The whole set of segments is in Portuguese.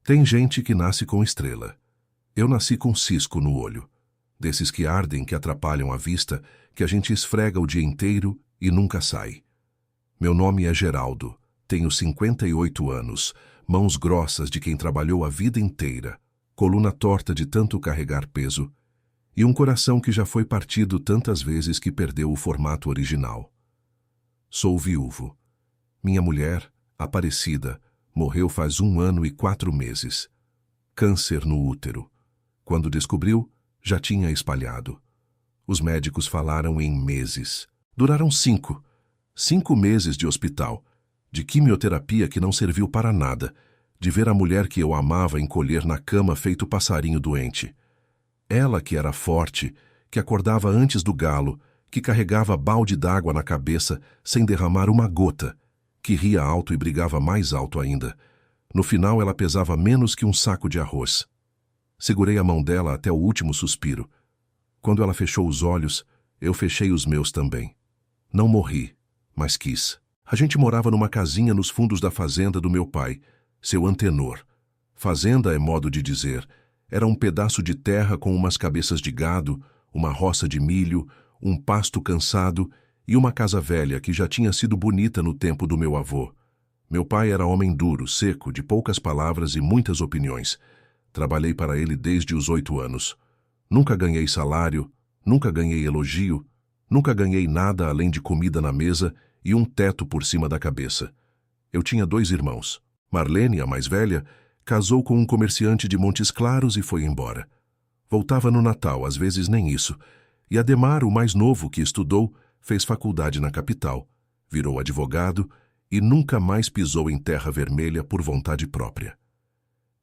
Tem gente que nasce com estrela. Eu nasci com cisco no olho. Desses que ardem, que atrapalham a vista, que a gente esfrega o dia inteiro e nunca sai. Meu nome é Geraldo. Tenho 58 anos, mãos grossas de quem trabalhou a vida inteira, coluna torta de tanto carregar peso e um coração que já foi partido tantas vezes que perdeu o formato original. Sou viúvo. Minha mulher, Aparecida, morreu faz 1 ano e 4 meses. Câncer no útero. Quando descobriu, já tinha espalhado. Os médicos falaram em meses. Duraram 5. 5 meses de hospital, de quimioterapia que não serviu para nada, de ver a mulher que eu amava encolher na cama feito passarinho doente. Ela que era forte, que acordava antes do galo, que carregava balde d'água na cabeça sem derramar uma gota, que ria alto e brigava mais alto ainda. No final ela pesava menos que um saco de arroz. Segurei a mão dela até o último suspiro. Quando ela fechou os olhos, eu fechei os meus também. Não morri, mas quis. A gente morava numa casinha nos fundos da fazenda do meu pai, seu Antenor. Fazenda é modo de dizer. Era um pedaço de terra com umas cabeças de gado, uma roça de milho, um pasto cansado e uma casa velha que já tinha sido bonita no tempo do meu avô. Meu pai era homem duro, seco, de poucas palavras e muitas opiniões. Trabalhei para ele desde os 8 anos. Nunca ganhei salário, nunca ganhei elogio, nunca ganhei nada além de comida na mesa e um teto por cima da cabeça. Eu tinha 2 irmãos. Marlene, a mais velha, casou com um comerciante de Montes Claros e foi embora. Voltava no Natal, às vezes nem isso. E Ademar, o mais novo que estudou, fez faculdade na capital, virou advogado e nunca mais pisou em terra vermelha por vontade própria.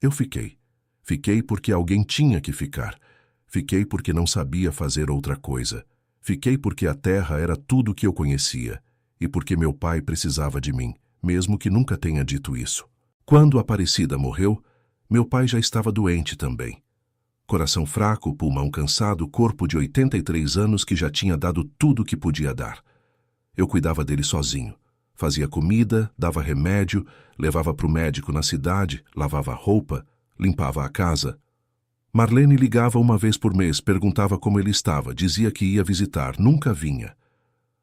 Eu fiquei. Fiquei porque alguém tinha que ficar. Fiquei porque não sabia fazer outra coisa. Fiquei porque a terra era tudo que eu conhecia e porque meu pai precisava de mim, mesmo que nunca tenha dito isso. Quando Aparecida morreu, meu pai já estava doente também. Coração fraco, pulmão cansado, corpo de 83 anos que já tinha dado tudo o que podia dar. Eu cuidava dele sozinho. Fazia comida, dava remédio, levava para o médico na cidade, lavava roupa, limpava a casa. Marlene ligava uma vez por mês, perguntava como ele estava, dizia que ia visitar, nunca vinha.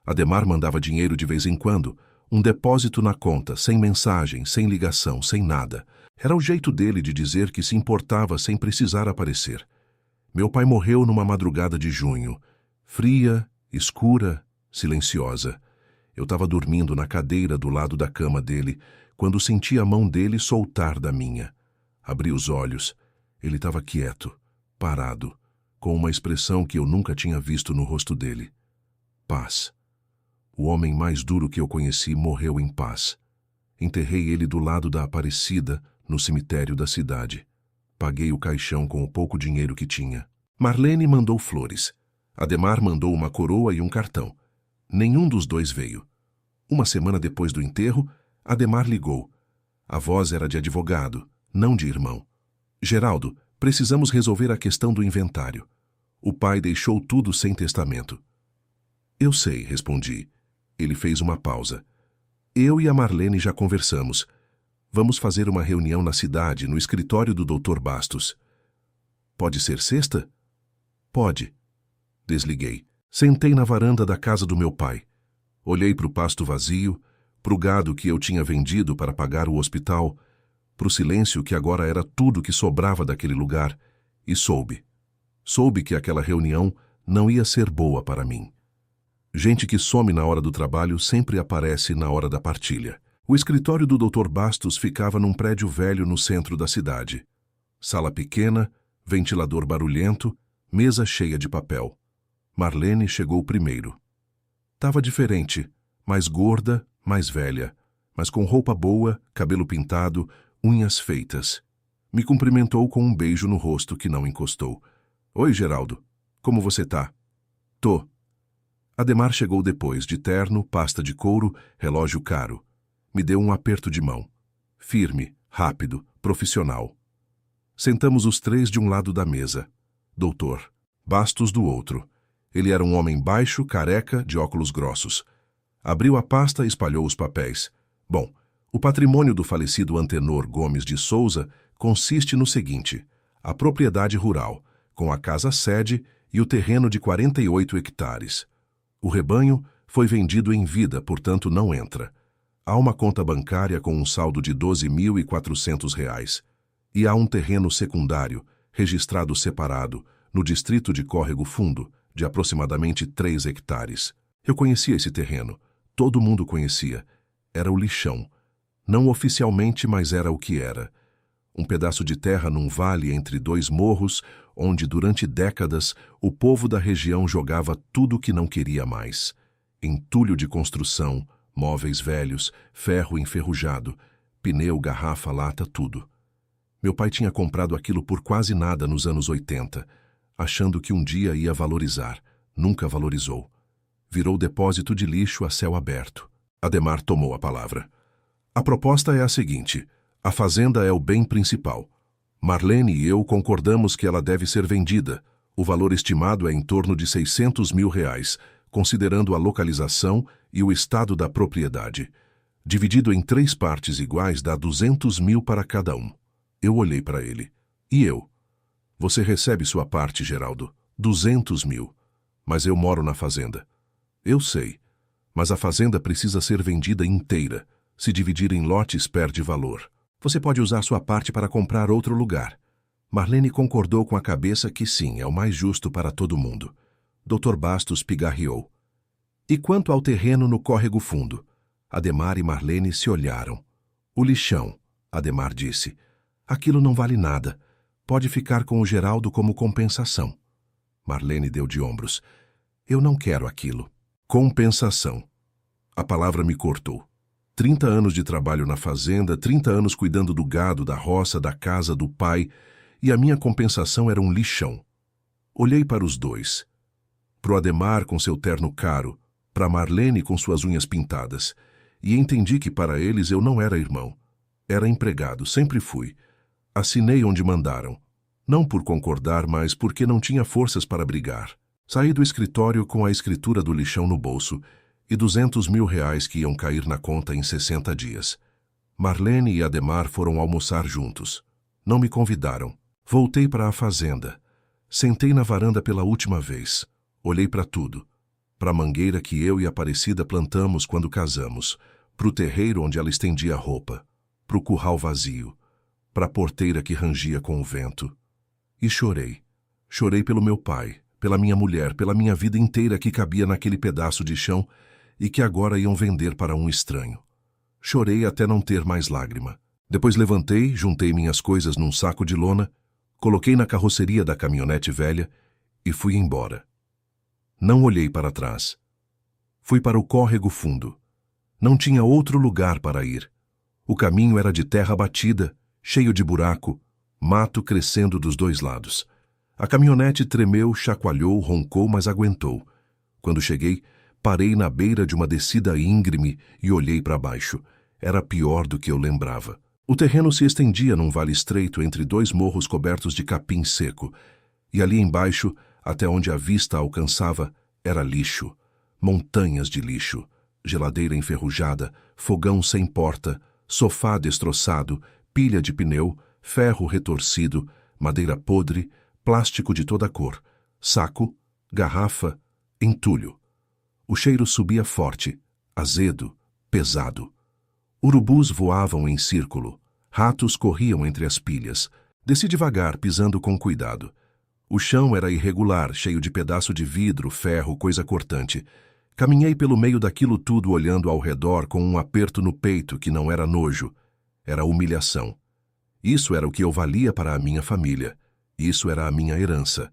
Ademar mandava dinheiro de vez em quando, um depósito na conta, sem mensagem, sem ligação, sem nada. Era o jeito dele de dizer que se importava sem precisar aparecer. Meu pai morreu numa madrugada de junho, fria, escura, silenciosa. Eu estava dormindo na cadeira do lado da cama dele, quando senti a mão dele soltar da minha. Abri os olhos. Ele estava quieto, parado, com uma expressão que eu nunca tinha visto no rosto dele. Paz. O homem mais duro que eu conheci morreu em paz. Enterrei ele do lado da Aparecida, no cemitério da cidade. Paguei o caixão com o pouco dinheiro que tinha. Marlene mandou flores. Ademar mandou uma coroa e um cartão. Nenhum dos dois veio. Uma semana depois do enterro, Ademar ligou. A voz era de advogado, não de irmão. Geraldo, precisamos resolver a questão do inventário. O pai deixou tudo sem testamento. Eu sei, respondi. Ele fez uma pausa. Eu e a Marlene já conversamos. Vamos fazer uma reunião na cidade, no escritório do Dr. Bastos. Pode ser sexta? Pode. Desliguei. Sentei na varanda da casa do meu pai. Olhei para o pasto vazio, para o gado que eu tinha vendido para pagar o hospital, para o silêncio que agora era tudo que sobrava daquele lugar, e soube. Soube que aquela reunião não ia ser boa para mim. Gente que some na hora do trabalho sempre aparece na hora da partilha. O escritório do Dr. Bastos ficava num prédio velho no centro da cidade. Sala pequena, ventilador barulhento, mesa cheia de papel. Marlene chegou primeiro. Tava diferente, mais gorda, mais velha, mas com roupa boa, cabelo pintado, unhas feitas. Me cumprimentou com um beijo no rosto que não encostou. Oi, Geraldo. Como você tá? Tô. Ademar chegou depois, de terno, pasta de couro, relógio caro. Me deu um aperto de mão. Firme, rápido, profissional. Sentamos os 3 de um lado da mesa. Doutor. Bastos do outro. Ele era um homem baixo, careca, de óculos grossos. Abriu a pasta e espalhou os papéis. Bom, o patrimônio do falecido Antenor Gomes de Souza consiste no seguinte: a propriedade rural, com a casa-sede e o terreno de 48 hectares. O rebanho foi vendido em vida, portanto não entra. Há uma conta bancária com um saldo de R$ 12.400 e há um terreno secundário, registrado separado, no distrito de Córrego Fundo, de aproximadamente 3 hectares. Eu conhecia esse terreno. Todo mundo conhecia. Era o lixão. Não oficialmente, mas era o que era. Um pedaço de terra num vale entre dois morros, onde durante décadas o povo da região jogava tudo o que não queria mais. Entulho de construção, móveis velhos, ferro enferrujado, pneu, garrafa, lata, tudo. Meu pai tinha comprado aquilo por quase nada nos anos 80, achando que um dia ia valorizar. Nunca valorizou. Virou depósito de lixo a céu aberto. Ademar tomou a palavra. A proposta é a seguinte: a fazenda é o bem principal. Marlene e eu concordamos que ela deve ser vendida. O valor estimado é em torno de R$ 600 mil, considerando a localização e o estado da propriedade. Dividido em 3 partes iguais, dá 200 mil para cada um. Eu olhei para ele. E eu? Você recebe sua parte, Geraldo. 200 mil. Mas eu moro na fazenda. Eu sei. Mas a fazenda precisa ser vendida inteira. Se dividir em lotes, perde valor. Você pode usar sua parte para comprar outro lugar. Marlene concordou com a cabeça que sim, é o mais justo para todo mundo. Dr. Bastos pigarreou. E quanto ao terreno no Córrego Fundo? Ademar e Marlene se olharam. O lixão, Ademar disse. Aquilo não vale nada. Pode ficar com o Geraldo como compensação. Marlene deu de ombros. Eu não quero aquilo. Compensação. A palavra me cortou. 30 anos de trabalho na fazenda, 30 anos cuidando do gado, da roça, da casa, do pai, e a minha compensação era um lixão. Olhei para os dois. Pro Ademar com seu terno caro, para Marlene com suas unhas pintadas, e entendi que para eles eu não era irmão. Era empregado, sempre fui. Assinei onde mandaram. Não por concordar, mas porque não tinha forças para brigar. Saí do escritório com a escritura do lixão no bolso e 200 mil reais que iam cair na conta em 60 dias. Marlene e Ademar foram almoçar juntos. Não me convidaram. Voltei para a fazenda. Sentei na varanda pela última vez. Olhei para tudo. Para a mangueira que eu e Aparecida plantamos quando casamos. Para o terreiro onde ela estendia a roupa. Para o curral vazio. Para a porteira que rangia com o vento. E chorei. Chorei pelo meu pai, pela minha mulher, pela minha vida inteira que cabia naquele pedaço de chão e que agora iam vender para um estranho. Chorei até não ter mais lágrima. Depois levantei, juntei minhas coisas num saco de lona, coloquei na carroceria da caminhonete velha e fui embora. Não olhei para trás. Fui para o Córrego Fundo. Não tinha outro lugar para ir. O caminho era de terra batida, cheio de buraco, mato crescendo dos dois lados. A caminhonete tremeu, chacoalhou, roncou, mas aguentou. Quando cheguei, parei na beira de uma descida íngreme e olhei para baixo. Era pior do que eu lembrava. O terreno se estendia num vale estreito entre 2 morros cobertos de capim seco. E ali embaixo, até onde a vista alcançava, era lixo. Montanhas de lixo. Geladeira enferrujada, fogão sem porta, sofá destroçado, pilha de pneu, ferro retorcido, madeira podre, plástico de toda cor, saco, garrafa, entulho. O cheiro subia forte, azedo, pesado. Urubus voavam em círculo, ratos corriam entre as pilhas. Desci devagar, pisando com cuidado. O chão era irregular, cheio de pedaço de vidro, ferro, coisa cortante. Caminhei pelo meio daquilo tudo olhando ao redor com um aperto no peito que não era nojo, era humilhação. Isso era o que eu valia para a minha família. Isso era a minha herança.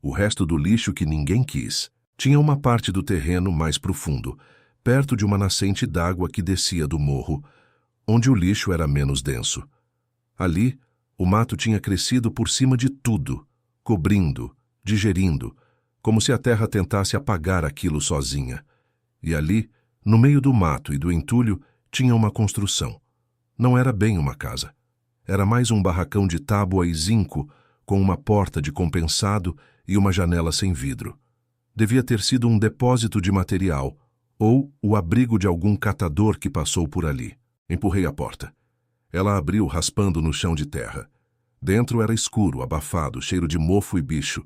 O resto do lixo que ninguém quis. Tinha uma parte do terreno mais profundo, perto de uma nascente d'água que descia do morro, onde o lixo era menos denso. Ali, o mato tinha crescido por cima de tudo, cobrindo, digerindo, como se a terra tentasse apagar aquilo sozinha. E ali, no meio do mato e do entulho, tinha uma construção. Não era bem uma casa. Era mais um barracão de tábua e zinco, com uma porta de compensado e uma janela sem vidro. Devia ter sido um depósito de material, ou o abrigo de algum catador que passou por ali. Empurrei a porta. Ela abriu, raspando no chão de terra. Dentro era escuro, abafado, cheiro de mofo e bicho.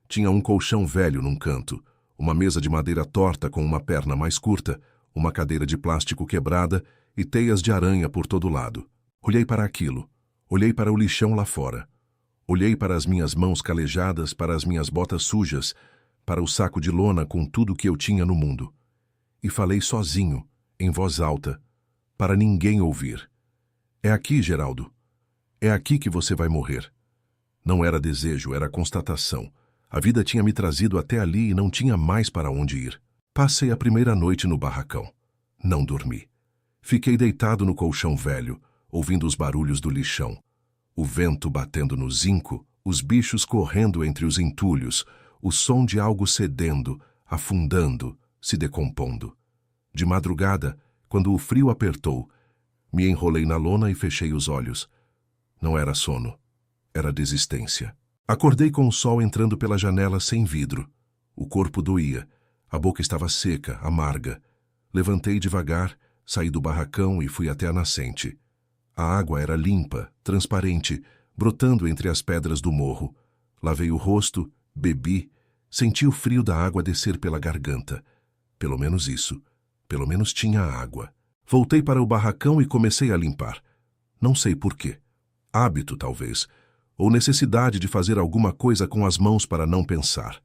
Tinha um colchão velho num canto, uma mesa de madeira torta com uma perna mais curta, uma cadeira de plástico quebrada e teias de aranha por todo lado. Olhei para aquilo. Olhei para o lixão lá fora. Olhei para as minhas mãos calejadas, para as minhas botas sujas, para o saco de lona com tudo que eu tinha no mundo. E falei sozinho, em voz alta, para ninguém ouvir. É aqui, Geraldo. É aqui que você vai morrer. Não era desejo, era constatação. A vida tinha me trazido até ali e não tinha mais para onde ir. Passei a primeira noite no barracão. Não dormi. Fiquei deitado no colchão velho, ouvindo os barulhos do lixão. O vento batendo no zinco, os bichos correndo entre os entulhos, o som de algo cedendo, afundando, se decompondo. De madrugada, quando o frio apertou, me enrolei na lona e fechei os olhos. Não era sono, era desistência. Acordei com o sol entrando pela janela sem vidro. O corpo doía, a boca estava seca, amarga. Levantei devagar, saí do barracão e fui até a nascente. A água era limpa, transparente, brotando entre as pedras do morro. Lavei o rosto, bebi, senti o frio da água descer pela garganta. Pelo menos isso. Pelo menos tinha água. Voltei para o barracão e comecei a limpar. Não sei por quê. Hábito, talvez, ou necessidade de fazer alguma coisa com as mãos para não pensar.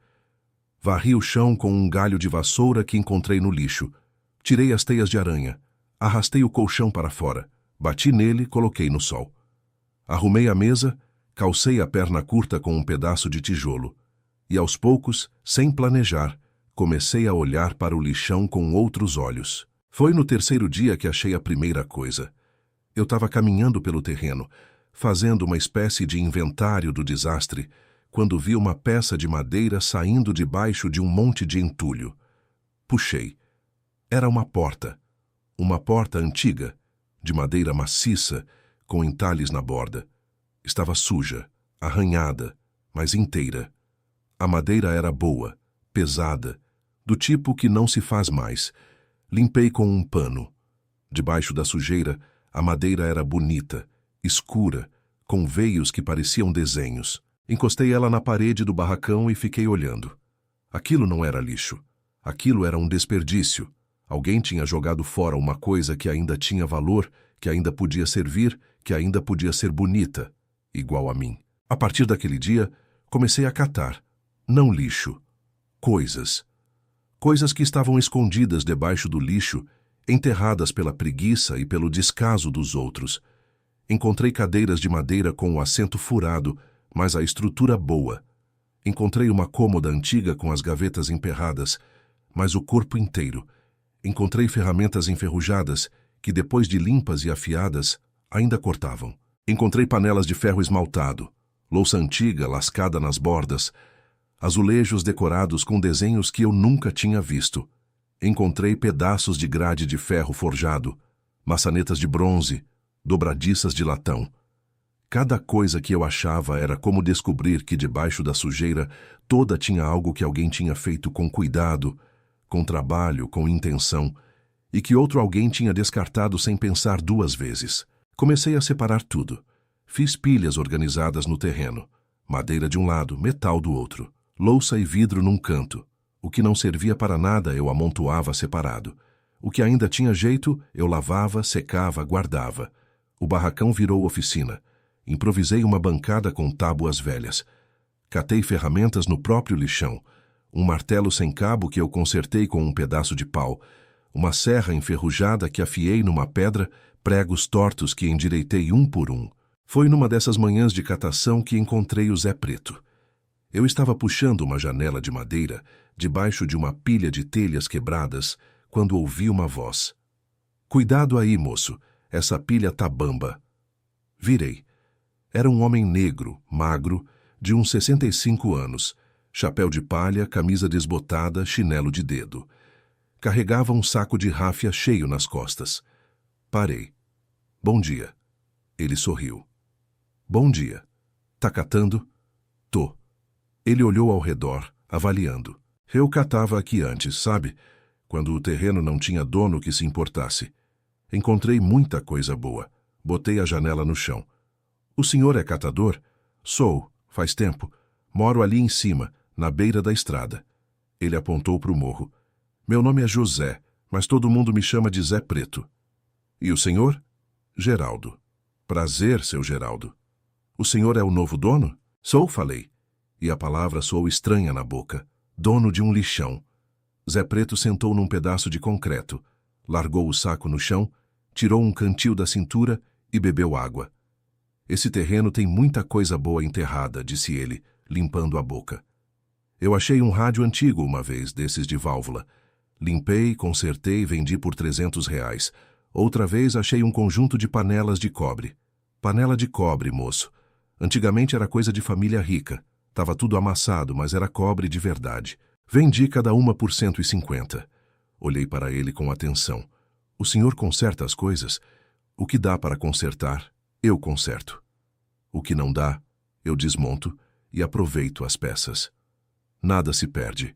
Varri o chão com um galho de vassoura que encontrei no lixo. Tirei as teias de aranha. Arrastei o colchão para fora. Bati nele e coloquei no sol. Arrumei a mesa, calcei a perna curta com um pedaço de tijolo. E aos poucos, sem planejar, comecei a olhar para o lixão com outros olhos. Foi no terceiro dia que achei a primeira coisa. Eu estava caminhando pelo terreno, fazendo uma espécie de inventário do desastre, quando vi uma peça de madeira saindo debaixo de um monte de entulho. Puxei. Era uma porta antiga, de madeira maciça, com entalhes na borda. Estava suja, arranhada, mas inteira. A madeira era boa, pesada, do tipo que não se faz mais. Limpei com um pano. Debaixo da sujeira, a madeira era bonita, escura, com veios que pareciam desenhos. Encostei ela na parede do barracão e fiquei olhando. Aquilo não era lixo. Aquilo era um desperdício. Alguém tinha jogado fora uma coisa que ainda tinha valor, que ainda podia servir, que ainda podia ser bonita, igual a mim. A partir daquele dia, comecei a catar, não lixo, coisas. Coisas que estavam escondidas debaixo do lixo, enterradas pela preguiça e pelo descaso dos outros. Encontrei cadeiras de madeira com o assento furado, mas a estrutura boa. Encontrei uma cômoda antiga com as gavetas emperradas, mas o corpo inteiro. Encontrei ferramentas enferrujadas que, depois de limpas e afiadas, ainda cortavam. Encontrei panelas de ferro esmaltado, louça antiga lascada nas bordas, azulejos decorados com desenhos que eu nunca tinha visto. Encontrei pedaços de grade de ferro forjado, maçanetas de bronze, dobradiças de latão. Cada coisa que eu achava era como descobrir que debaixo da sujeira toda tinha algo que alguém tinha feito com cuidado, com trabalho, com intenção, e que outro alguém tinha descartado sem pensar duas vezes. Comecei a separar tudo. Fiz pilhas organizadas no terreno. Madeira de um lado, metal do outro. Louça e vidro num canto. O que não servia para nada eu amontoava separado. O que ainda tinha jeito, eu lavava, secava, guardava. O barracão virou oficina. Improvisei uma bancada com tábuas velhas. Catei ferramentas no próprio lixão. Um martelo sem cabo que eu consertei com um pedaço de pau. Uma serra enferrujada que afiei numa pedra, pregos tortos que endireitei um por um. Foi numa dessas manhãs de catação que encontrei o Zé Preto. Eu estava puxando uma janela de madeira, debaixo de uma pilha de telhas quebradas, quando ouvi uma voz. "Cuidado aí, moço, essa pilha tá bamba." Virei. Era um homem negro, magro, de uns 65 anos, chapéu de palha, camisa desbotada, chinelo de dedo. Carregava um saco de ráfia cheio nas costas. Parei. "Bom dia." Ele sorriu. "Bom dia. Tá catando?" "Tô." Ele olhou ao redor, avaliando. "Eu catava aqui antes, sabe? Quando o terreno não tinha dono que se importasse. Encontrei muita coisa boa. Botei a janela no chão. O senhor é catador? Sou, faz tempo. Moro ali em cima, na beira da estrada. Ele apontou para o morro. Meu nome é José, mas todo mundo me chama de Zé Preto. E o senhor? Geraldo. Prazer, seu Geraldo. O senhor é o novo dono? Sou, falei. E a palavra soou estranha na boca. Dono de um lixão. Zé Preto sentou num pedaço de concreto, largou o saco no chão, tirou um cantil da cintura e bebeu água. Esse terreno tem muita coisa boa enterrada, disse ele, limpando a boca. Eu achei um rádio antigo uma vez, desses de válvula. Limpei, consertei e vendi por R$ 300. Outra vez achei um conjunto de panelas de cobre. Panela de cobre, moço. Antigamente era coisa de família rica. Tava tudo amassado, mas era cobre de verdade. Vendi cada uma por 150. Olhei para ele com atenção. O senhor conserta as coisas? O que dá para consertar, eu conserto. O que não dá, eu desmonto e aproveito as peças. Nada se perde.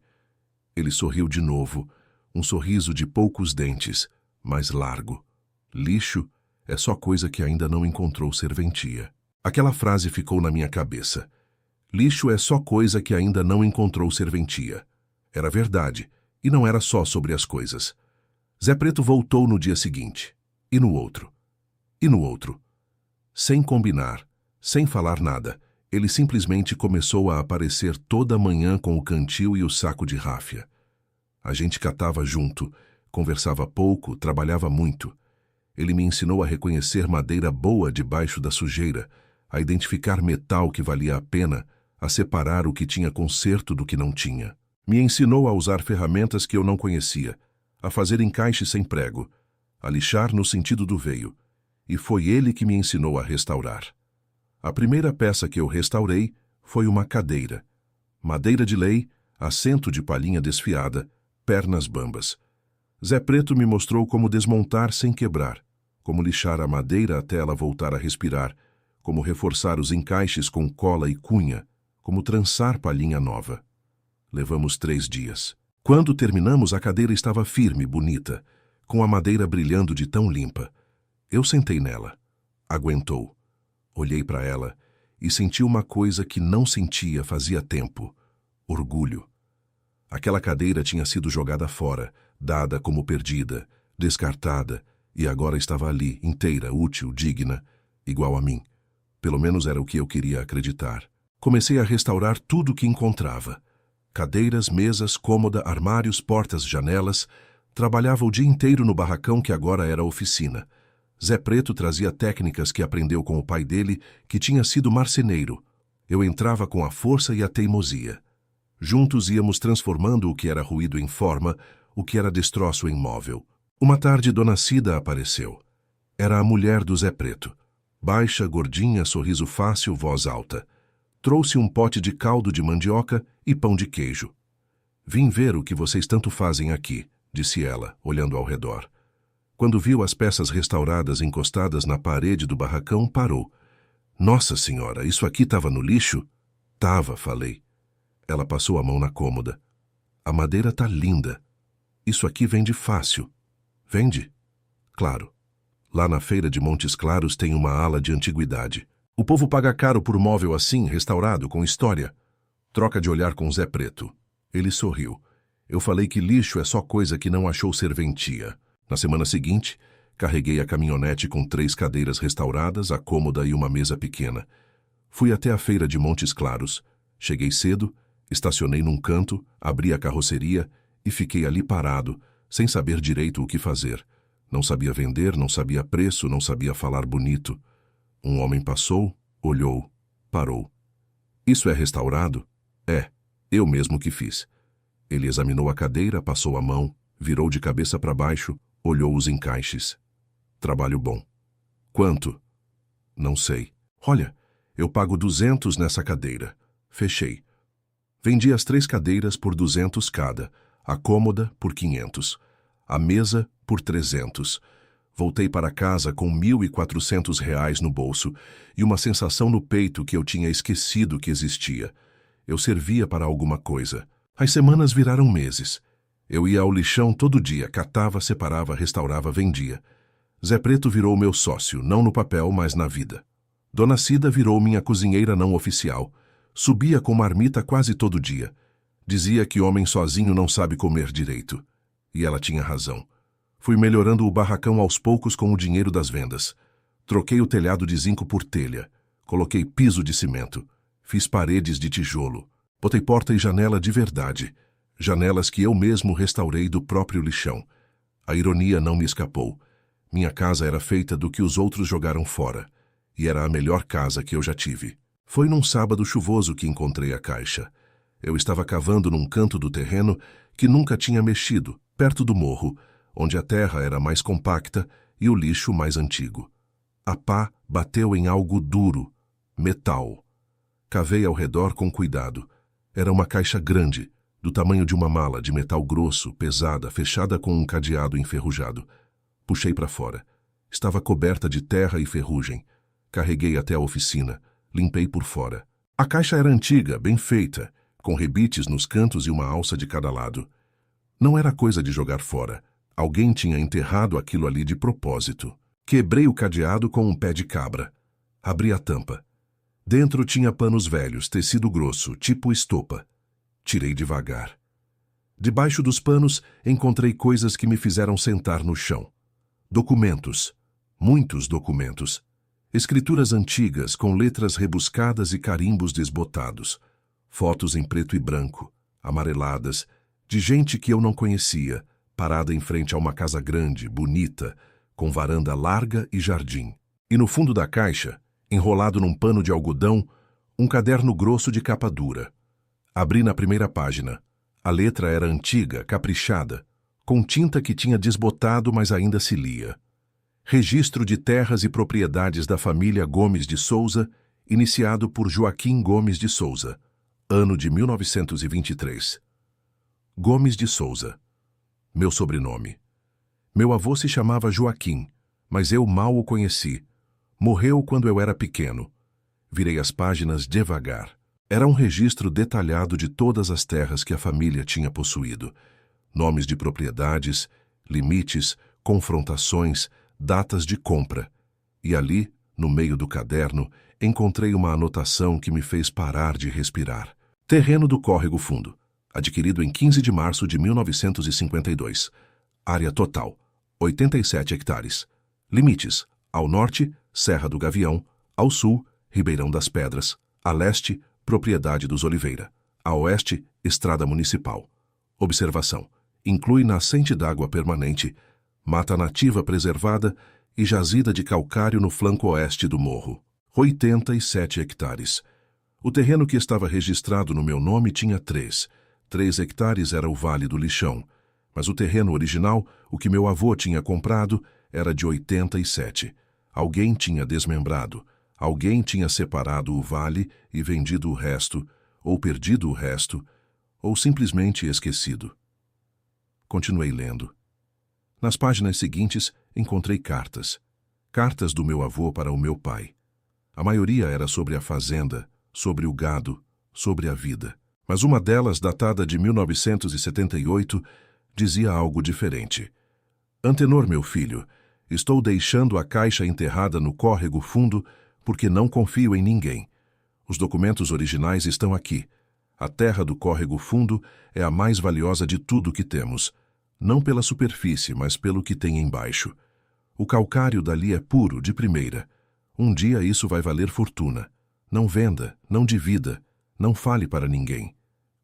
Ele sorriu de novo, um sorriso de poucos dentes, mas largo. Lixo é só coisa que ainda não encontrou serventia. Aquela frase ficou na minha cabeça. Lixo é só coisa que ainda não encontrou serventia. Era verdade, e não era só sobre as coisas. Zé Preto voltou no dia seguinte, e no outro, e no outro. Sem combinar, sem falar nada, ele simplesmente começou a aparecer toda manhã com o cantil e o saco de ráfia. A gente catava junto, conversava pouco, trabalhava muito. Ele me ensinou a reconhecer madeira boa debaixo da sujeira, a identificar metal que valia a pena, a separar o que tinha conserto do que não tinha. Me ensinou a usar ferramentas que eu não conhecia, a fazer encaixe sem prego, a lixar no sentido do veio. E foi ele que me ensinou a restaurar. A primeira peça que eu restaurei foi uma cadeira. Madeira de lei, assento de palhinha desfiada, pernas bambas. Zé Preto me mostrou como desmontar sem quebrar, como lixar a madeira até ela voltar a respirar, como reforçar os encaixes com cola e cunha, como trançar palhinha nova. Levamos 3 dias. Quando terminamos, a cadeira estava firme, bonita, com a madeira brilhando de tão limpa. Eu sentei nela. Aguentou. Olhei para ela e senti uma coisa que não sentia fazia tempo. Orgulho. Aquela cadeira tinha sido jogada fora, dada como perdida, descartada, e agora estava ali, inteira, útil, digna, igual a mim. Pelo menos era o que eu queria acreditar. Comecei a restaurar tudo o que encontrava. Cadeiras, mesas, cômoda, armários, portas, janelas. Trabalhava o dia inteiro no barracão que agora era oficina. Zé Preto trazia técnicas que aprendeu com o pai dele, que tinha sido marceneiro. Eu entrava com a força e a teimosia. Juntos íamos transformando o que era ruído em forma, o que era destroço em móvel. Uma tarde, Dona Cida apareceu. Era a mulher do Zé Preto. Baixa, gordinha, sorriso fácil, voz alta. Trouxe um pote de caldo de mandioca e pão de queijo. Vim ver o que vocês tanto fazem aqui, disse ela, olhando ao redor. Quando viu as peças restauradas encostadas na parede do barracão, parou. Nossa senhora, isso aqui estava no lixo? Tava, falei. Ela passou a mão na cômoda. A madeira tá linda. Isso aqui vende fácil. Vende? Claro. Lá na feira de Montes Claros tem uma ala de antiguidade. O povo paga caro por móvel assim, restaurado, com história. Troca de olhar com Zé Preto. Ele sorriu. Eu falei que lixo é só coisa que não achou serventia. Na semana seguinte, carreguei a caminhonete com 3 cadeiras restauradas, a cômoda e uma mesa pequena. Fui até a feira de Montes Claros. Cheguei cedo, estacionei num canto, abri a carroceria e fiquei ali parado, sem saber direito o que fazer. Não sabia vender, não sabia preço, não sabia falar bonito. Um homem passou, olhou, parou. Isso é restaurado? É, eu mesmo que fiz. Ele examinou a cadeira, passou a mão, virou de cabeça para baixo, olhou os encaixes. Trabalho bom. Quanto? Não sei. Olha, eu pago 200 nessa cadeira. Fechei. Vendi as 3 cadeiras por 200 cada, a cômoda por 500, a mesa por 300. Voltei para casa com R$ 1.400 no bolso e uma sensação no peito que eu tinha esquecido que existia. Eu servia para alguma coisa. As semanas viraram meses. Eu ia ao lixão todo dia, catava, separava, restaurava, vendia. Zé Preto virou meu sócio, não no papel, mas na vida. Dona Cida virou minha cozinheira não oficial. Subia com marmita quase todo dia. Dizia que homem sozinho não sabe comer direito. E ela tinha razão. Fui melhorando o barracão aos poucos com o dinheiro das vendas. Troquei o telhado de zinco por telha. Coloquei piso de cimento. Fiz paredes de tijolo. Botei porta e janela de verdade. Janelas que eu mesmo restaurei do próprio lixão. A ironia não me escapou. Minha casa era feita do que os outros jogaram fora. E era a melhor casa que eu já tive. Foi num sábado chuvoso que encontrei a caixa. Eu estava cavando num canto do terreno que nunca tinha mexido, perto do morro, onde a terra era mais compacta e o lixo mais antigo. A pá bateu em algo duro, metal. Cavei ao redor com cuidado. Era uma caixa grande, do tamanho de uma mala, de metal grosso, pesada, fechada com um cadeado enferrujado. Puxei para fora. Estava coberta de terra e ferrugem. Carreguei até a oficina. Limpei por fora. A caixa era antiga, bem feita, com rebites nos cantos e uma alça de cada lado. Não era coisa de jogar fora. Alguém tinha enterrado aquilo ali de propósito. Quebrei o cadeado com um pé de cabra. Abri a tampa. Dentro tinha panos velhos, tecido grosso, tipo estopa. Tirei devagar. Debaixo dos panos, encontrei coisas que me fizeram sentar no chão. Documentos. Muitos documentos. Escrituras antigas com letras rebuscadas e carimbos desbotados. Fotos em preto e branco, amareladas, de gente que eu não conhecia, parada em frente a uma casa grande, bonita, com varanda larga e jardim. E no fundo da caixa, enrolado num pano de algodão, um caderno grosso de capa dura. Abri na primeira página. A letra era antiga, caprichada, com tinta que tinha desbotado, mas ainda se lia. Registro de terras e propriedades da família Gomes de Souza, iniciado por Joaquim Gomes de Souza, ano de 1923. Gomes de Souza. Meu sobrenome. Meu avô se chamava Joaquim, mas eu mal o conheci. Morreu quando eu era pequeno. Virei as páginas devagar. Era um registro detalhado de todas as terras que a família tinha possuído. Nomes de propriedades, limites, confrontações, datas de compra. E ali, no meio do caderno, encontrei uma anotação que me fez parar de respirar. Terreno do Córrego Fundo, adquirido em 15 de março de 1952. Área total, 87 hectares. Limites, ao norte, Serra do Gavião, ao sul, Ribeirão das Pedras, a leste, propriedade dos Oliveira, a oeste, Estrada Municipal. Observação, inclui nascente d'água permanente, mata nativa preservada e jazida de calcário no flanco oeste do morro. 87 hectares. O terreno que estava registrado no meu nome tinha 3. 3 hectares era o Vale do Lixão, mas o terreno original, o que meu avô tinha comprado, era de 87. Alguém tinha desmembrado, alguém tinha separado o vale e vendido o resto, ou perdido o resto, ou simplesmente esquecido. Continuei lendo. Nas páginas seguintes, encontrei cartas. Cartas do meu avô para o meu pai. A maioria era sobre a fazenda, sobre o gado, sobre a vida. Mas uma delas, datada de 1978, dizia algo diferente. Antenor, meu filho, estou deixando a caixa enterrada no Córrego Fundo porque não confio em ninguém. Os documentos originais estão aqui. A terra do Córrego Fundo é a mais valiosa de tudo que temos. Não pela superfície, mas pelo que tem embaixo. O calcário dali é puro, de primeira. Um dia isso vai valer fortuna. Não venda, não divida, não fale para ninguém.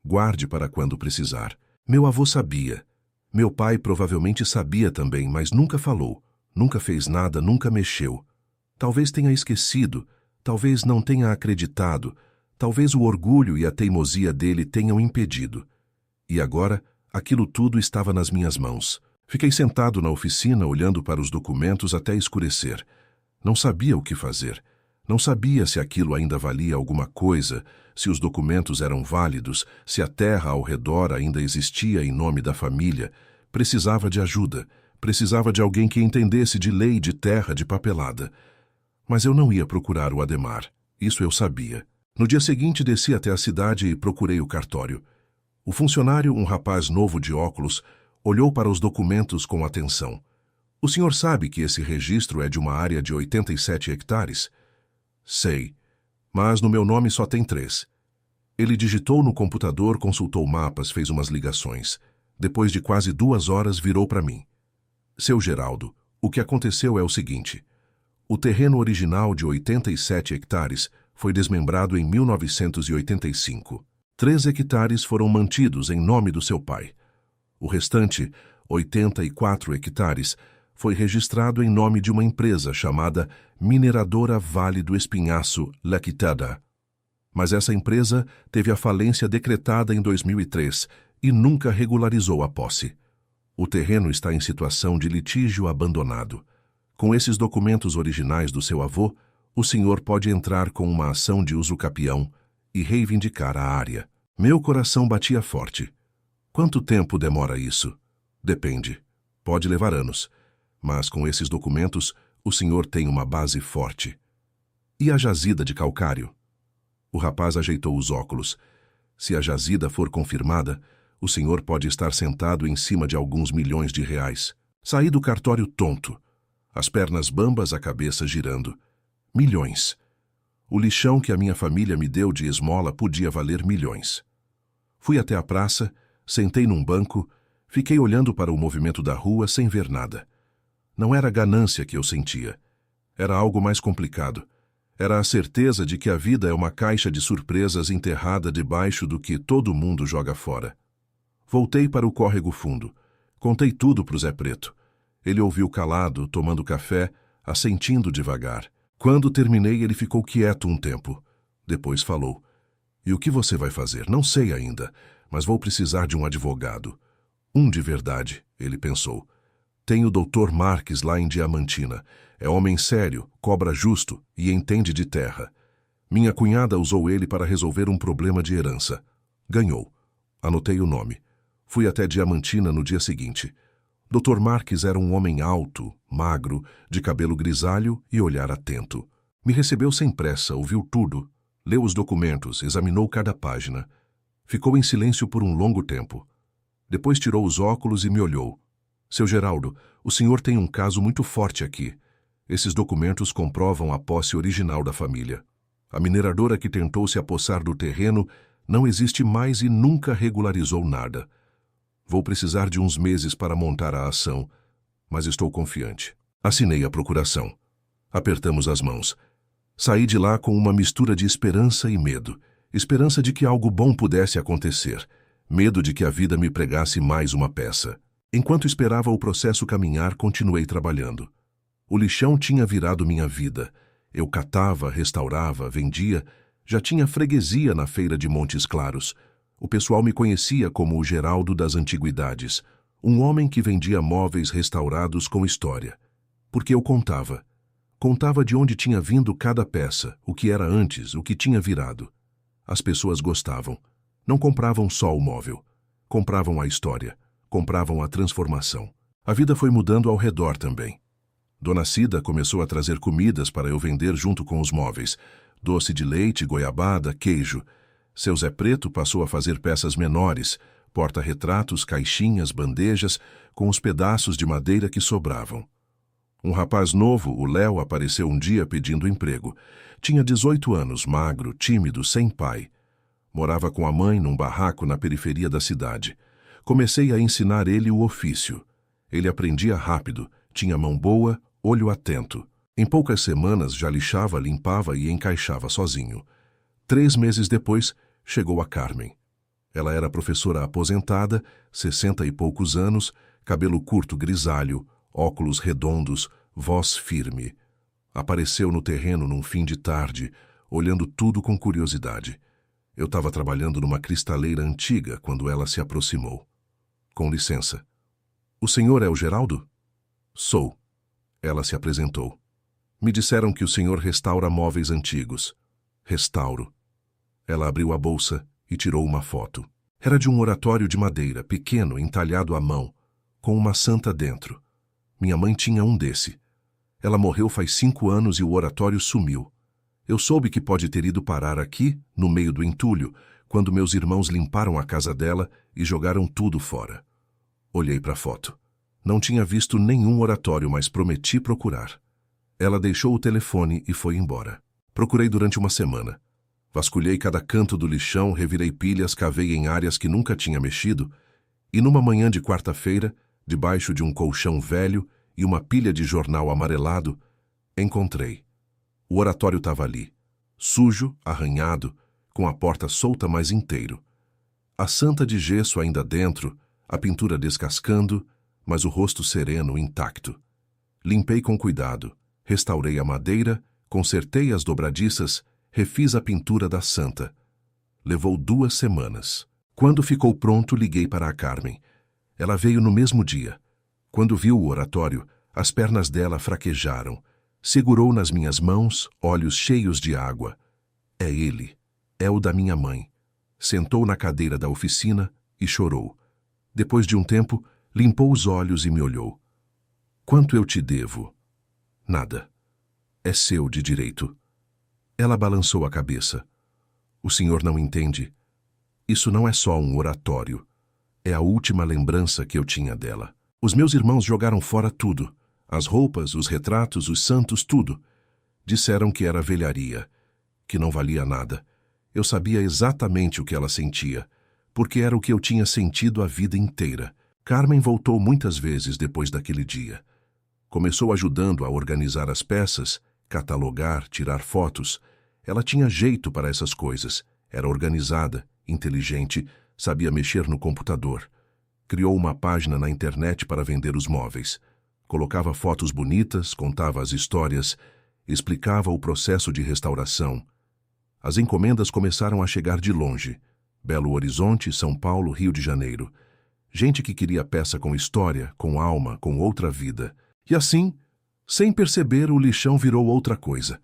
Guarde para quando precisar. Meu avô sabia. Meu pai provavelmente sabia também, mas nunca falou, nunca fez nada, nunca mexeu. Talvez tenha esquecido, talvez não tenha acreditado, talvez o orgulho e a teimosia dele tenham impedido. E agora, aquilo tudo estava nas minhas mãos. Fiquei sentado na oficina olhando para os documentos até escurecer. Não sabia o que fazer. Não sabia se aquilo ainda valia alguma coisa, se os documentos eram válidos, se a terra ao redor ainda existia em nome da família. Precisava de ajuda. Precisava de alguém que entendesse de lei, de terra, de papelada. Mas eu não ia procurar o Ademar. Isso eu sabia. No dia seguinte desci até a cidade e procurei o cartório. O funcionário, um rapaz novo de óculos, olhou para os documentos com atenção. O senhor sabe que esse registro é de uma área de 87 hectares? Sei, mas no meu nome só tem 3. Ele digitou no computador, consultou mapas, fez umas ligações. Depois de quase 2 horas, virou para mim. Seu Geraldo, o que aconteceu é o seguinte. O terreno original de 87 hectares foi desmembrado em 1985. 3 hectares foram mantidos em nome do seu pai. O restante, 84 hectares, foi registrado em nome de uma empresa chamada Mineradora Vale do Espinhaço Limitada. Mas essa empresa teve a falência decretada em 2003 e nunca regularizou a posse. O terreno está em situação de litígio abandonado. Com esses documentos originais do seu avô, o senhor pode entrar com uma ação de uso capião e reivindicar a área. Meu coração batia forte. Quanto tempo demora isso? Depende. Pode levar anos. Mas com esses documentos, o senhor tem uma base forte. E a jazida de calcário? O rapaz ajeitou os óculos. Se a jazida for confirmada, o senhor pode estar sentado em cima de alguns milhões de reais. Saí do cartório tonto. As pernas bambas, a cabeça girando. Milhões. O lixão que a minha família me deu de esmola podia valer milhões. Fui até a praça, sentei num banco, fiquei olhando para o movimento da rua sem ver nada. Não era ganância que eu sentia. Era algo mais complicado. Era a certeza de que a vida é uma caixa de surpresas enterrada debaixo do que todo mundo joga fora. Voltei para o córrego fundo. Contei tudo para o Zé Preto. Ele ouviu calado, tomando café, assentindo devagar. Quando terminei, ele ficou quieto um tempo. Depois falou. E o que você vai fazer? Não sei ainda, mas vou precisar de um advogado. Um de verdade, ele pensou. Tem o Dr. Marques lá em Diamantina. É homem sério, cobra justo e entende de terra. Minha cunhada usou ele para resolver um problema de herança. Ganhou. Anotei o nome. Fui até Diamantina no dia seguinte. Dr. Marques era um homem alto, magro, de cabelo grisalho e olhar atento. Me recebeu sem pressa, ouviu tudo, leu os documentos, examinou cada página. Ficou em silêncio por um longo tempo. Depois tirou os óculos e me olhou. Seu Geraldo, o senhor tem um caso muito forte aqui. Esses documentos comprovam a posse original da família. A mineradora que tentou se apossar do terreno não existe mais e nunca regularizou nada. Vou precisar de uns meses para montar a ação, mas estou confiante. Assinei a procuração. Apertamos as mãos. Saí de lá com uma mistura de esperança e medo. Esperança de que algo bom pudesse acontecer. Medo de que a vida me pregasse mais uma peça. Enquanto esperava o processo caminhar, continuei trabalhando. O lixão tinha virado minha vida. Eu catava, restaurava, vendia. Já tinha freguesia na feira de Montes Claros. O pessoal me conhecia como o Geraldo das Antiguidades, um homem que vendia móveis restaurados com história. Porque eu contava. Contava de onde tinha vindo cada peça, o que era antes, o que tinha virado. As pessoas gostavam. Não compravam só o móvel. Compravam a história. Compravam a transformação. A vida foi mudando ao redor também. Dona Cida começou a trazer comidas para eu vender junto com os móveis. Doce de leite, goiabada, queijo. Seu Zé Preto passou a fazer peças menores, porta-retratos, caixinhas, bandejas, com os pedaços de madeira que sobravam. Um rapaz novo, o Léo, apareceu um dia pedindo emprego. Tinha 18 anos, magro, tímido, sem pai. Morava com a mãe num barraco na periferia da cidade. Comecei a ensinar ele o ofício. Ele aprendia rápido, tinha mão boa, olho atento. Em poucas semanas já lixava, limpava e encaixava sozinho. 3 meses depois, chegou a Carmen. Ela era professora aposentada, 60 e poucos anos, cabelo curto grisalho, óculos redondos, voz firme. Apareceu no terreno num fim de tarde, olhando tudo com curiosidade. Eu estava trabalhando numa cristaleira antiga quando ela se aproximou. Com licença. O senhor é o Geraldo? Sou. Ela se apresentou. Me disseram que o senhor restaura móveis antigos. Restauro. Ela abriu a bolsa e tirou uma foto. Era de um oratório de madeira, pequeno, entalhado à mão, com uma santa dentro. Minha mãe tinha um desse. Ela morreu faz 5 anos e o oratório sumiu. Eu soube que pode ter ido parar aqui, no meio do entulho, quando meus irmãos limparam a casa dela e jogaram tudo fora. Olhei para a foto. Não tinha visto nenhum oratório, mas prometi procurar. Ela deixou o telefone e foi embora. Procurei durante uma semana. Vasculhei cada canto do lixão, revirei pilhas, cavei em áreas que nunca tinha mexido, e numa manhã de quarta-feira, debaixo de um colchão velho e uma pilha de jornal amarelado, encontrei. O oratório estava ali, sujo, arranhado, com a porta solta, mas inteiro. A santa de gesso ainda dentro, a pintura descascando, mas o rosto sereno, intacto. Limpei com cuidado, restaurei a madeira, consertei as dobradiças, refiz a pintura da santa. Levou 2 semanas. Quando ficou pronto, liguei para a Carmen. Ela veio no mesmo dia. Quando viu o oratório, as pernas dela fraquejaram. Segurou nas minhas mãos, olhos cheios de água. É ele. É o da minha mãe. Sentou na cadeira da oficina e chorou. Depois de um tempo, limpou os olhos e me olhou. Quanto eu te devo? Nada. É seu de direito. Ela balançou a cabeça. O senhor não entende? Isso não é só um oratório. É a última lembrança que eu tinha dela. Os meus irmãos jogaram fora tudo. As roupas, os retratos, os santos, tudo. Disseram que era velharia, que não valia nada. Eu sabia exatamente o que ela sentia, porque era o que eu tinha sentido a vida inteira. Carmen voltou muitas vezes depois daquele dia. Começou ajudando a organizar as peças, catalogar, tirar fotos. Ela tinha jeito para essas coisas. Era organizada, inteligente, sabia mexer no computador. Criou uma página na internet para vender os móveis. Colocava fotos bonitas, contava as histórias, explicava o processo de restauração. As encomendas começaram a chegar de longe. Belo Horizonte, São Paulo, Rio de Janeiro. Gente que queria peça com história, com alma, com outra vida. E assim, sem perceber, o lixão virou outra coisa.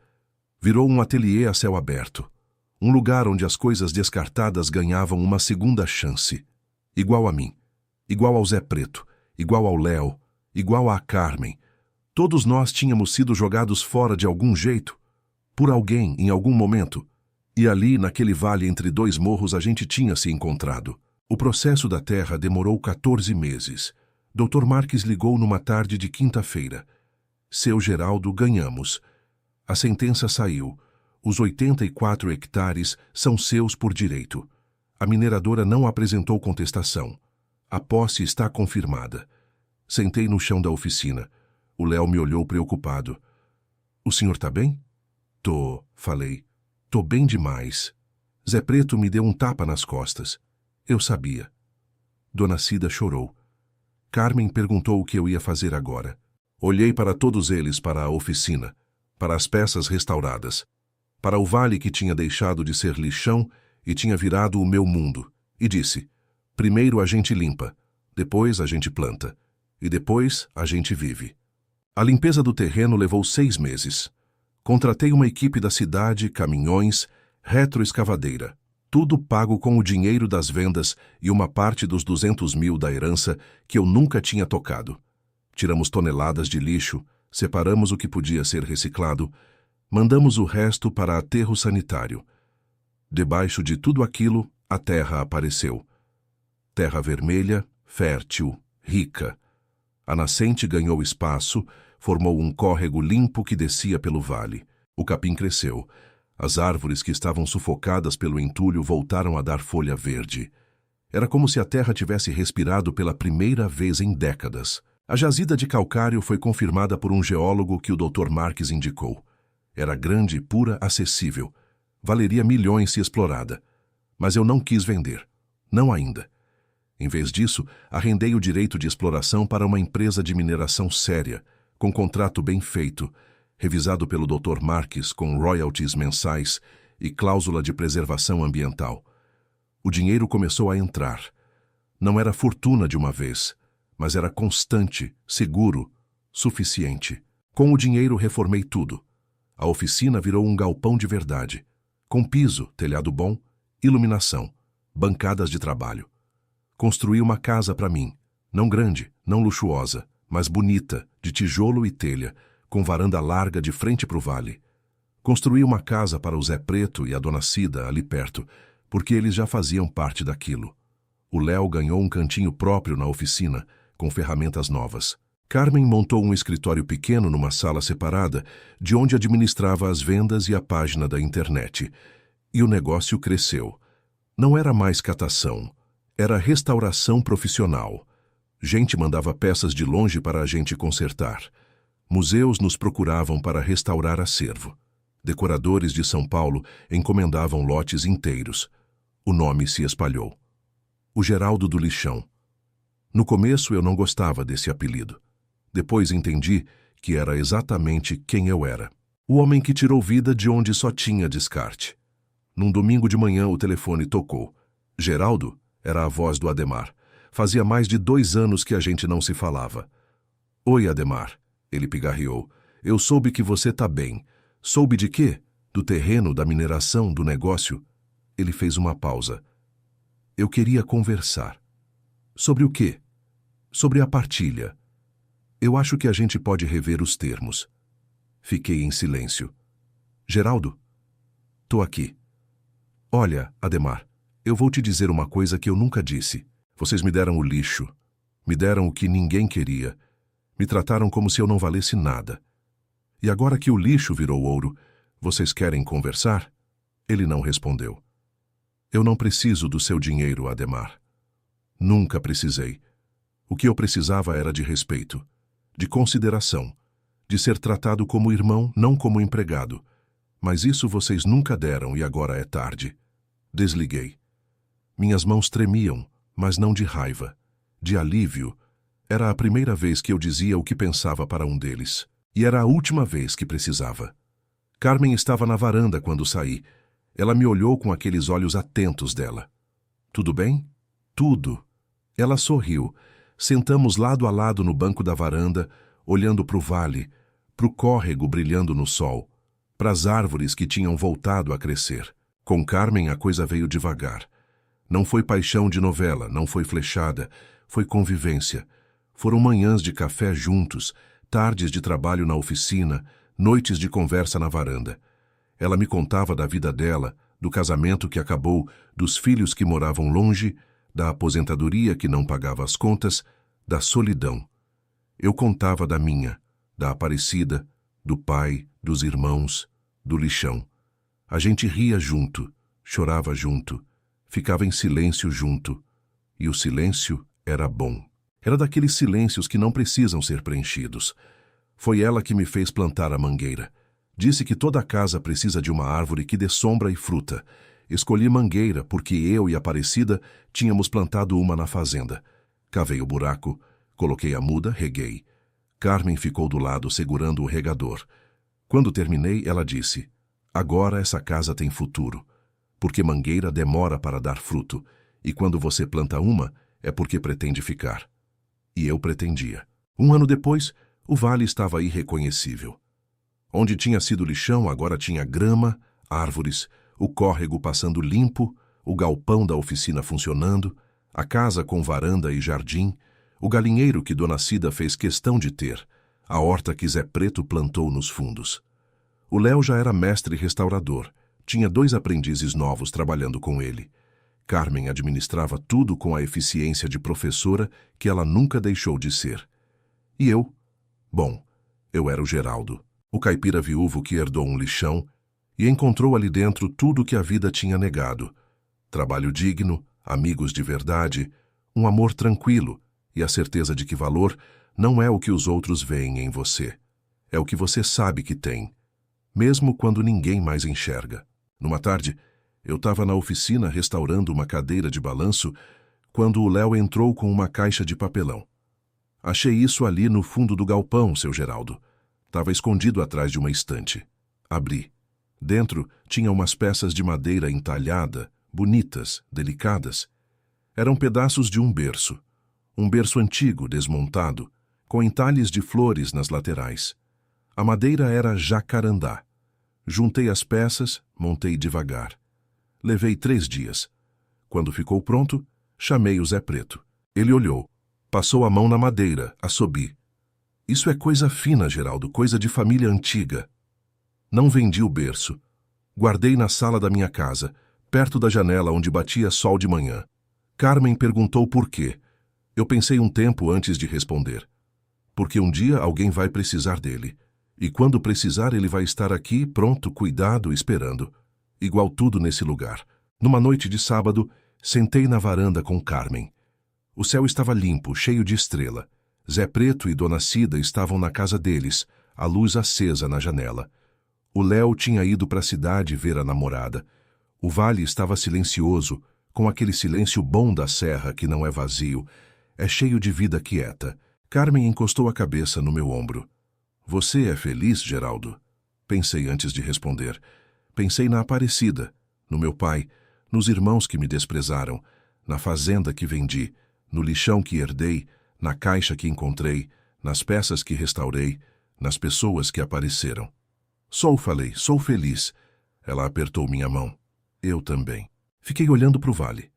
Virou um ateliê a céu aberto. Um lugar onde as coisas descartadas ganhavam uma segunda chance. Igual a mim. Igual ao Zé Preto. Igual ao Léo. Igual à Carmen. Todos nós tínhamos sido jogados fora de algum jeito. Por alguém, em algum momento. E ali, naquele vale entre 2 morros, a gente tinha se encontrado. O processo da terra demorou 14 meses. Dr. Marques ligou numa tarde de quinta-feira. Seu Geraldo, ganhamos. A sentença saiu. Os 84 hectares são seus por direito. A mineradora não apresentou contestação. A posse está confirmada. Sentei no chão da oficina. O Léo me olhou preocupado. O senhor tá bem? Tô, falei. Tô bem demais. Zé Preto me deu um tapa nas costas. Eu sabia. Dona Cida chorou. Carmen perguntou o que eu ia fazer agora. Olhei para todos eles, para a oficina, para as peças restauradas, para o vale que tinha deixado de ser lixão e tinha virado o meu mundo, e disse: primeiro a gente limpa, depois a gente planta, e depois a gente vive. A limpeza do terreno levou 6 meses. Contratei uma equipe da cidade, caminhões, retroescavadeira. Tudo pago com o dinheiro das vendas e uma parte dos 200 mil da herança que eu nunca tinha tocado. Tiramos toneladas de lixo, separamos o que podia ser reciclado, mandamos o resto para aterro sanitário. Debaixo de tudo aquilo, a terra apareceu. Terra vermelha, fértil, rica. A nascente ganhou espaço, formou um córrego limpo que descia pelo vale. O capim cresceu. As árvores que estavam sufocadas pelo entulho voltaram a dar folha verde. Era como se a terra tivesse respirado pela primeira vez em décadas. A jazida de calcário foi confirmada por um geólogo que o Dr. Marques indicou. Era grande, pura, acessível. Valeria milhões se explorada. Mas eu não quis vender. Não ainda. Em vez disso, arrendei o direito de exploração para uma empresa de mineração séria, com contrato bem feito, revisado pelo Dr. Marques com royalties mensais e cláusula de preservação ambiental. O dinheiro começou a entrar. Não era fortuna de uma vez, mas era constante, seguro, suficiente. Com o dinheiro reformei tudo. A oficina virou um galpão de verdade, com piso, telhado bom, iluminação, bancadas de trabalho. Construí uma casa para mim, não grande, não luxuosa, mas bonita, de tijolo e telha, com varanda larga de frente para o vale. Construí uma casa para o Zé Preto e a Dona Cida ali perto, porque eles já faziam parte daquilo. O Léo ganhou um cantinho próprio na oficina, com ferramentas novas. Carmen montou um escritório pequeno numa sala separada, de onde administrava as vendas e a página da internet. E o negócio cresceu. Não era mais catação, era restauração profissional. Gente mandava peças de longe para a gente consertar. Museus nos procuravam para restaurar acervo. Decoradores de São Paulo encomendavam lotes inteiros. O nome se espalhou. O Geraldo do Lixão. No começo eu não gostava desse apelido. Depois entendi que era exatamente quem eu era. O homem que tirou vida de onde só tinha descarte. Num domingo de manhã o telefone tocou. Geraldo era a voz do Ademar. Fazia mais de 2 anos que a gente não se falava. Oi, Ademar, ele pigarreou. Eu soube que você tá bem. Soube de quê? Do terreno, da mineração, do negócio? Ele fez uma pausa. Eu queria conversar. Sobre o quê? Sobre a partilha. Eu acho que a gente pode rever os termos. Fiquei em silêncio. Geraldo? Tô aqui. Olha, Ademar, eu vou te dizer uma coisa que eu nunca disse. Vocês me deram o lixo. Me deram o que ninguém queria. Me trataram como se eu não valesse nada. E agora que o lixo virou ouro, vocês querem conversar? Ele não respondeu. Eu não preciso do seu dinheiro, Ademar. Nunca precisei. O que eu precisava era de respeito, de consideração, de ser tratado como irmão, não como empregado. Mas isso vocês nunca deram e agora é tarde. Desliguei. Minhas mãos tremiam, mas não de raiva, de alívio. Era a primeira vez que eu dizia o que pensava para um deles. E era a última vez que precisava. Carmen estava na varanda quando saí. Ela me olhou com aqueles olhos atentos dela. Tudo bem? Tudo. Ela sorriu. Sentamos lado a lado no banco da varanda, olhando para o vale, para o córrego brilhando no sol, para as árvores que tinham voltado a crescer. Com Carmen a coisa veio devagar. Não foi paixão de novela, não foi flechada, foi convivência. Foram manhãs de café juntos, tardes de trabalho na oficina, noites de conversa na varanda. Ela me contava da vida dela, do casamento que acabou, dos filhos que moravam longe, da aposentadoria que não pagava as contas, da solidão. Eu contava da minha, da Aparecida, do pai, dos irmãos, do lixão. A gente ria junto, chorava junto, ficava em silêncio junto. E o silêncio era bom. Era daqueles silêncios que não precisam ser preenchidos. Foi ela que me fez plantar a mangueira. Disse que toda casa precisa de uma árvore que dê sombra e fruta. Escolhi mangueira porque eu e Aparecida tínhamos plantado uma na fazenda. Cavei o buraco, coloquei a muda, reguei. Carmen ficou do lado segurando o regador. Quando terminei, ela disse: agora essa casa tem futuro, porque mangueira demora para dar fruto, e quando você planta uma, é porque pretende ficar. E eu pretendia. 1 ano depois, o vale estava irreconhecível. Onde tinha sido lixão, agora tinha grama, árvores, o córrego passando limpo, o galpão da oficina funcionando, a casa com varanda e jardim, o galinheiro que Dona Cida fez questão de ter, a horta que Zé Preto plantou nos fundos. O Léo já era mestre restaurador, tinha 2 aprendizes novos trabalhando com ele. Carmen administrava tudo com a eficiência de professora que ela nunca deixou de ser. E eu? Bom, eu era o Geraldo, o caipira viúvo que herdou um lixão e encontrou ali dentro tudo que a vida tinha negado. Trabalho digno, amigos de verdade, um amor tranquilo e a certeza de que valor não é o que os outros veem em você. É o que você sabe que tem, mesmo quando ninguém mais enxerga. Numa tarde, eu estava na oficina restaurando uma cadeira de balanço quando o Léo entrou com uma caixa de papelão. Achei isso ali no fundo do galpão, seu Geraldo. Estava escondido atrás de uma estante. Abri. Dentro tinha umas peças de madeira entalhada, bonitas, delicadas. Eram pedaços de um berço antigo, desmontado, com entalhes de flores nas laterais. A madeira era jacarandá. Juntei as peças, montei devagar. Levei 3 dias. Quando ficou pronto, chamei o Zé Preto. Ele olhou, passou a mão na madeira, assobi. Isso é coisa fina, Geraldo, coisa de família antiga. Não vendi o berço. Guardei na sala da minha casa, perto da janela onde batia sol de manhã. Carmen perguntou por quê. Eu pensei um tempo antes de responder. porque um dia alguém vai precisar dele. E quando precisar, ele vai estar aqui, pronto, cuidado, esperando. Igual tudo nesse lugar. Numa noite de sábado, sentei na varanda com Carmen. O céu estava limpo, cheio de estrela. Zé Preto e Dona Cida estavam na casa deles, a luz acesa na janela. O Léo tinha ido para a cidade ver a namorada. O vale estava silencioso, com aquele silêncio bom da serra que não é vazio, é cheio de vida quieta. Carmen encostou a cabeça no meu ombro. Você é feliz, Geraldo? Pensei antes de responder. Pensei na Aparecida, no meu pai, nos irmãos que me desprezaram, na fazenda que vendi, no lixão que herdei, na caixa que encontrei, nas peças que restaurei, nas pessoas que apareceram. Falei, sou feliz. Ela apertou minha mão. Eu também. Fiquei olhando para o vale.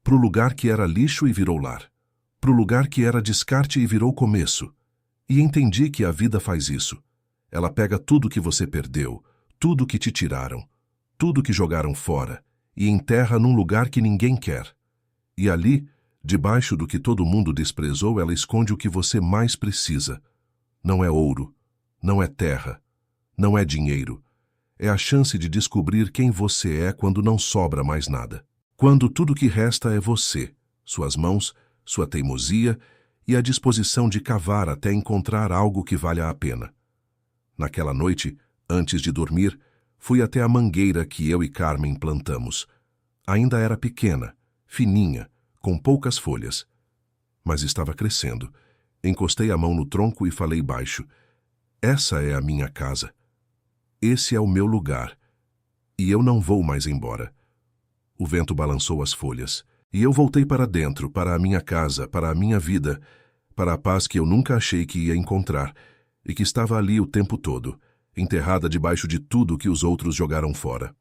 Para o lugar que era lixo e virou lar. Para o lugar que era descarte e virou começo. E entendi que a vida faz isso. Ela pega tudo que você perdeu, tudo que te tiraram, tudo que jogaram fora, e enterra num lugar que ninguém quer. E ali, debaixo do que todo mundo desprezou, ela esconde o que você mais precisa. Não é ouro, não é terra, não é dinheiro. É a chance de descobrir quem você é quando não sobra mais nada. Quando tudo que resta é você, suas mãos, sua teimosia e a disposição de cavar até encontrar algo que valha a pena. Naquela noite, antes de dormir, fui até a mangueira que eu e Carmen plantamos. Ainda era pequena, fininha, com poucas folhas. Mas estava crescendo. Encostei a mão no tronco e falei baixo. Essa é a minha casa. Esse é o meu lugar. E eu não vou mais embora. O vento balançou as folhas. E eu voltei para dentro, para a minha casa, para a minha vida, para a paz que eu nunca achei que ia encontrar, e que estava ali o tempo todo, enterrada debaixo de tudo que os outros jogaram fora.